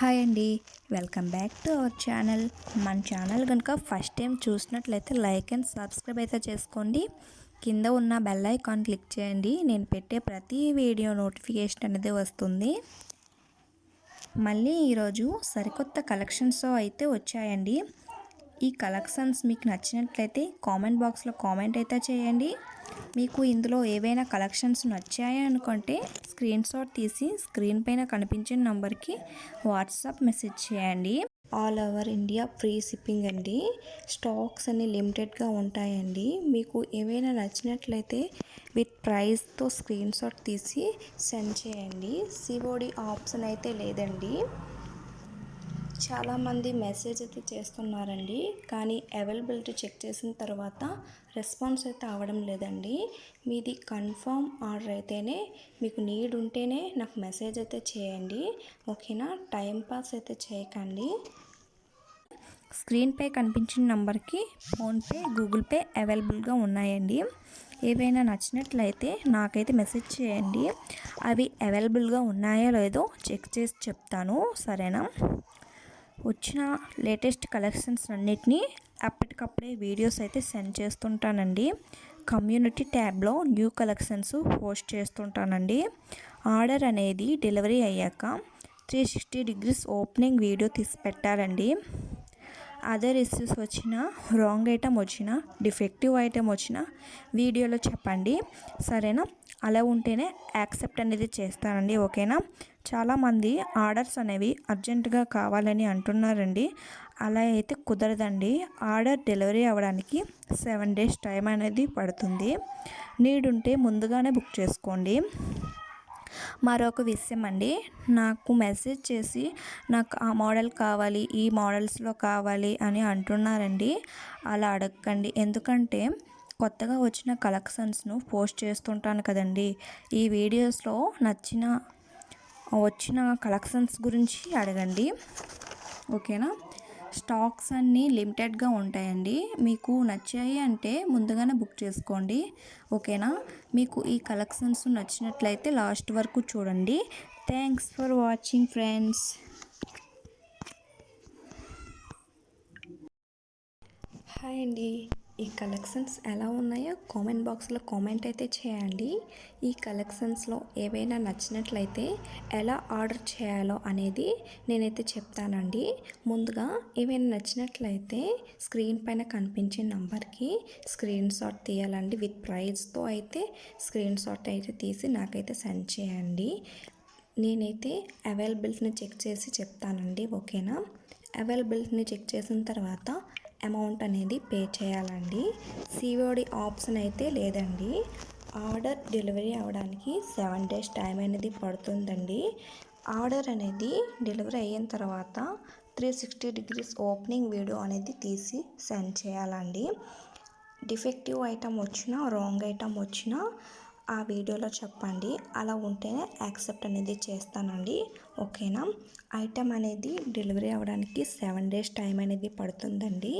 Hi అండి, welcome back to our channel. మన channel కనుక ఫస్ట్ టైం చూసినట్లయితే లైక్ అండ్ సబ్స్క్రైబ్ అయితే చేసుకోండి. కింద ఉన్న బెల్ ఐకాన్ క్లిక్ చేయండి. నేను పెట్టే ప్రతి వీడియో నోటిఫికేషన్ అనేది వస్తుంది. మళ్ళీ ఈరోజు సరికొత్త కలెక్షన్స్ అయితే వచ్చాయండి. ఈ కలెక్షన్స్ మీకు నచ్చినట్లయితే కామెంట్ బాక్స్లో కామెంట్ అయితే చేయండి. మీకు ఇందులో ఏవైనా కలెక్షన్స్ నచ్చాయి అనుకుంటే స్క్రీన్ షాట్ తీసి స్క్రీన్ పైన కనిపించిన నంబర్కి వాట్సాప్ మెసేజ్ చేయండి. All over India free shipping అండి. స్టాక్స్ అన్ని లిమిటెడ్గా ఉంటాయండి. మీకు ఏవైనా నచ్చినట్లయితే విత్ ప్రైస్తో స్క్రీన్ షాట్ తీసి సెండ్ చేయండి. సిఓడి ఆప్షన్ అయితే లేదండి. చాలామంది మెసేజ్ అయితే చేస్తున్నారండి, కానీ అవైలబిలిటీ చెక్ చేసిన తర్వాత రెస్పాన్స్ అయితే అవ్వడం లేదండి. మీది కన్ఫర్మ్ ఆర్డర్ అయితేనే, మీకు నీడ్ ఉంటేనే నాకు మెసేజ్ అయితే చేయండి, ఓకేనా? టైం పాస్ అయితే చేయకండి. స్క్రీన్పై కనిపించిన నంబర్కి ఫోన్పే, గూగుల్ పే అవైలబుల్గా ఉన్నాయండి. ఏవైనా నచ్చినట్లయితే నాకైతే మెసేజ్ చేయండి. అవి అవైలబుల్గా ఉన్నాయో లేదో చెక్ చేసి చెప్తాను, సరేనా? వచ్చిన లేటెస్ట్ కలెక్షన్స్ అన్నిటినీ అప్పటికప్పుడే వీడియోస్ అయితే సెండ్ చేస్తుంటానండి. కమ్యూనిటీ ట్యాబ్లో న్యూ కలెక్షన్స్ పోస్ట్ చేస్తుంటానండి. ఆర్డర్ అనేది డెలివరీ అయ్యాక 360 డిగ్రీస్ ఓపెనింగ్ వీడియో తీసి పెట్టాలండి. అదర్ ఇష్యూస్ వచ్చినా, రాంగ్ ఐటమ్ వచ్చినా, డిఫెక్టివ్ ఐటమ్ వచ్చినా వీడియోలో చెప్పండి, సరేనా? అలా ఉంటేనే యాక్సెప్ట్ అనేది చేస్తానండి, ఓకేనా? చాలామంది ఆర్డర్స్ అనేవి అర్జెంటుగా కావాలని అంటున్నారండి. అలా అయితే కుదరదండి. ఆర్డర్ డెలివరీ అవ్వడానికి 7 days టైం అనేది పడుతుంది. నీడ్ ఉంటే ముందుగానే బుక్ చేసుకోండి. మరొక విషయం అండి, నాకు మెసేజ్ చేసి నాకు ఆ మోడల్ కావాలి, ఈ మోడల్స్లో కావాలి అని అంటున్నారండి. అలా అడగండి, ఎందుకంటే కొత్తగా వచ్చిన కలెక్షన్స్ను పోస్ట్ చేస్తుంటాను కదండి. ఈ వీడియోస్లో వచ్చిన కలెక్షన్స్ గురించి అడగండి, ఓకేనా? స్టాక్స్ అన్నీ లిమిటెడ్గా ఉంటాయండి. మీకు నచ్చాయి అంటే ముందుగానే బుక్ చేసుకోండి, ఓకేనా? మీకు ఈ కలెక్షన్స్ నచ్చినట్లయితే లాస్ట్ వరకు చూడండి. Thanks for watching friends. Hi అండి, ఈ కలెక్షన్స్ ఎలా ఉన్నాయో కామెంట్ బాక్స్లో కామెంట్ అయితే చేయండి. ఈ కలెక్షన్స్లో ఏవైనా నచ్చినట్లయితే ఎలా ఆర్డర్ చేయాలో అనేది నేనైతే చెప్తానండి. ముందుగా ఏవైనా నచ్చినట్లయితే స్క్రీన్ పైన కనిపించే నంబర్కి స్క్రీన్ షాట్ తీయాలండి. విత్ ప్రైస్తో అయితే స్క్రీన్ షాట్ అయితే తీసి నాకైతే సెండ్ చేయండి. నేనైతే అవైలబిలిటీని చెక్ చేసి చెప్తానండి, ఓకేనా? అవైలబిలిటీని చెక్ చేసిన తర్వాత అమౌంట్ అనేది పే చేయాలండి. సిఓడి ఆప్షన్ అయితే లేదండి. ఆర్డర్ డెలివరీ అవ్వడానికి 7 days టైం అనేది పడుతుందండి. ఆర్డర్ అనేది డెలివరీ అయిన తర్వాత 360 డిగ్రీస్ ఓపెనింగ్ వీడియో అనేది తీసి సెండ్ చేయాలండి. డిఫెక్టివ్ ఐటమ్ వచ్చినా, రాంగ్ ఐటమ్ వచ్చినా ఆ వీడియోలో చెప్పండి. అలా ఉంటేనే యాక్సెప్ట్ అనేది చేస్తానండి, ఓకేనా? ఐటమ్ అనేది డెలివరీ అవ్వడానికి 7 days టైం అనేది పడుతుందండి.